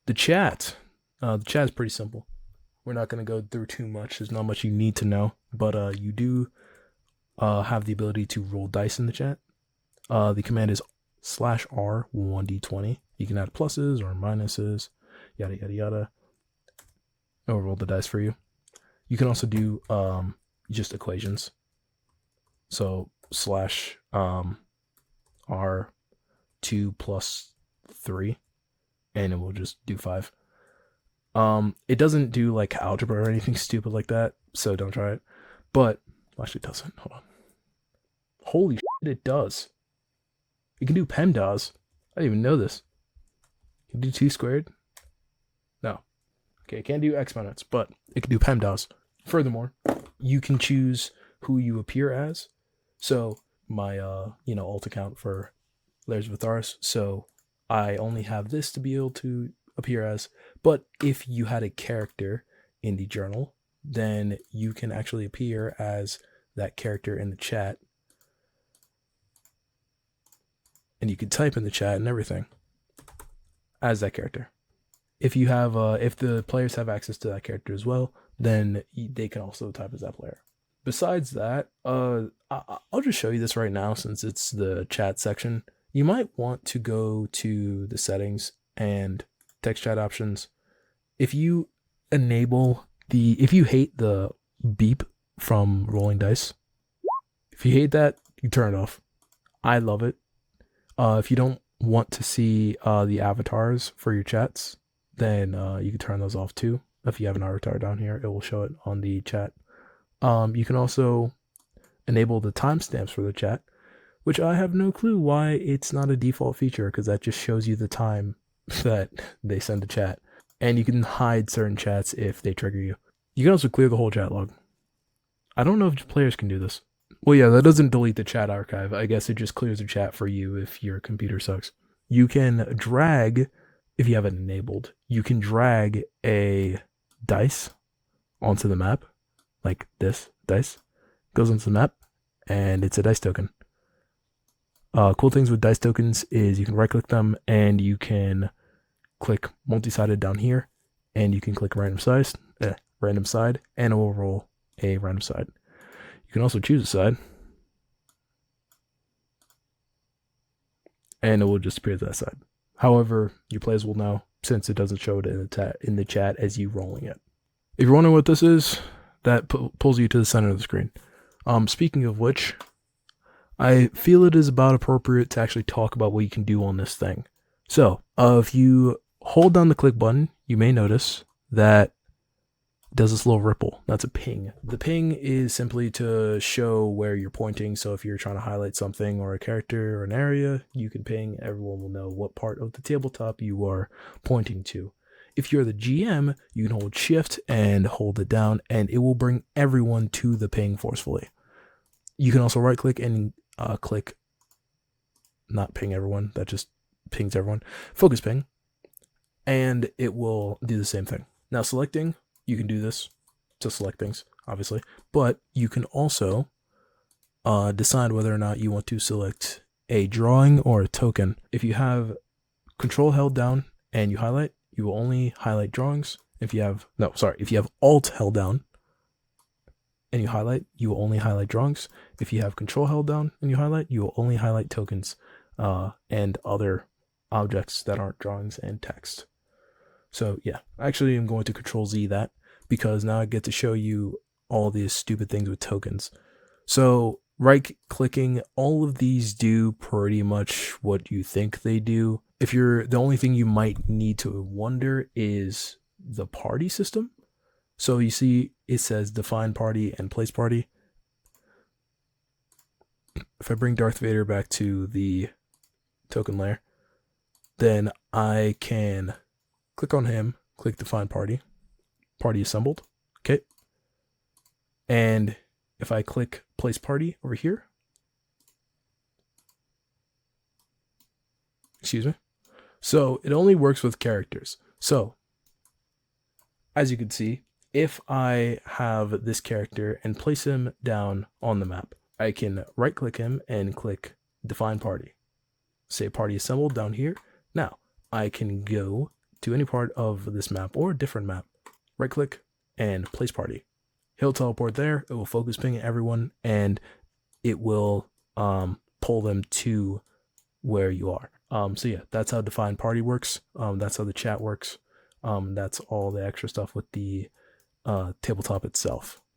The chat. The chat is pretty simple. We're not going to go through too much. There's not much you need to know, but you do have the ability to roll dice in the chat. The command is /R1d20. You can add pluses or minuses, yada yada yada. It'll roll the dice for you. You can also do just equations. So /R2 plus 3, and it will just do 5. It doesn't do like algebra or anything stupid like that, so don't try it. But actually, it doesn't. Hold on. Holy shit, it does. It can do PEMDAS. I didn't even know this. It can do 2 squared. No. Okay, it can't do exponents, but it can do PEMDAS. Furthermore, you can choose who you appear as. So my alt account for Layers of Atharis, so I only have this to be able to appear as. But if you had a character in the journal, then you can actually appear as that character in the chat. And you can type in the chat and everything as that character. If you have, if the players have access to that character as well, then they can also type as that player. Besides that, I'll just show you this right now since it's the chat section. You might want to go to the settings and text chat options. If you if you hate the beep from rolling dice, if you hate that, you turn it off. I love it. If you don't want to see the avatars for your chats, then you can turn those off too. If you have an avatar down here, it will show it on the chat. You can also enable the timestamps for the chat, which I have no clue why it's not a default feature, because that just shows you the time that they send a chat. And you can hide certain chats if they trigger you. You can also clear the whole chat log. I don't know if players can do this. Well, yeah, that doesn't delete the chat archive. I guess it just clears the chat for you if your computer sucks. You can drag, if you have it enabled, you can drag a dice onto the map. Like this dice goes onto the map, and it's a dice token. Cool things with dice tokens is you can right click them, and you can click multi-sided down here, and you can click random side, and it will roll a random side. You can also choose a side, and it will just appear to that side. However, your players will know since it doesn't show it in the chat as you rolling it. If you're wondering what this is, that pulls you to the center of the screen. Speaking of which, I feel it is about appropriate to actually talk about what you can do on this thing. So, if you hold down the click button, you may notice that it does this little ripple. That's a ping. The ping is simply to show where you're pointing. So if you're trying to highlight something or a character or an area, you can ping. Everyone will know what part of the tabletop you are pointing to. If you're the GM, you can hold shift and hold it down, and it will bring everyone to the ping forcefully. You can also right click and click not ping everyone. That just pings everyone. Focus ping, and it will do the same thing. Now selecting, you can do this to select things, obviously, but you can also decide whether or not you want to select a drawing or a token. If you have control held down and you highlight, you will only highlight drawings. If you have alt held down and you highlight, you will only highlight drawings. If you have control held down and you highlight, you will only highlight tokens and other objects that aren't drawings and text. So yeah, actually I'm going to control Z that, because now I get to show you all these stupid things with tokens. So right clicking, all of these do pretty much what you think they do. If you're, the only thing you might need to wonder is the party system. So you see it says define party and place party. If I bring Darth Vader back to the token layer, then I can click on him, click define party, party assembled, okay? And if I click place party over here, excuse me, so it only works with characters. So as you can see, if I have this character and place him down on the map, I can right click him and click define party, say party assembled down here. Now I can go to any part of this map or a different map, right click and place party. He'll teleport there, it will focus ping everyone, and it will pull them to where you are. So yeah, that's how define party works. That's how the chat works. That's all the extra stuff with the tabletop itself.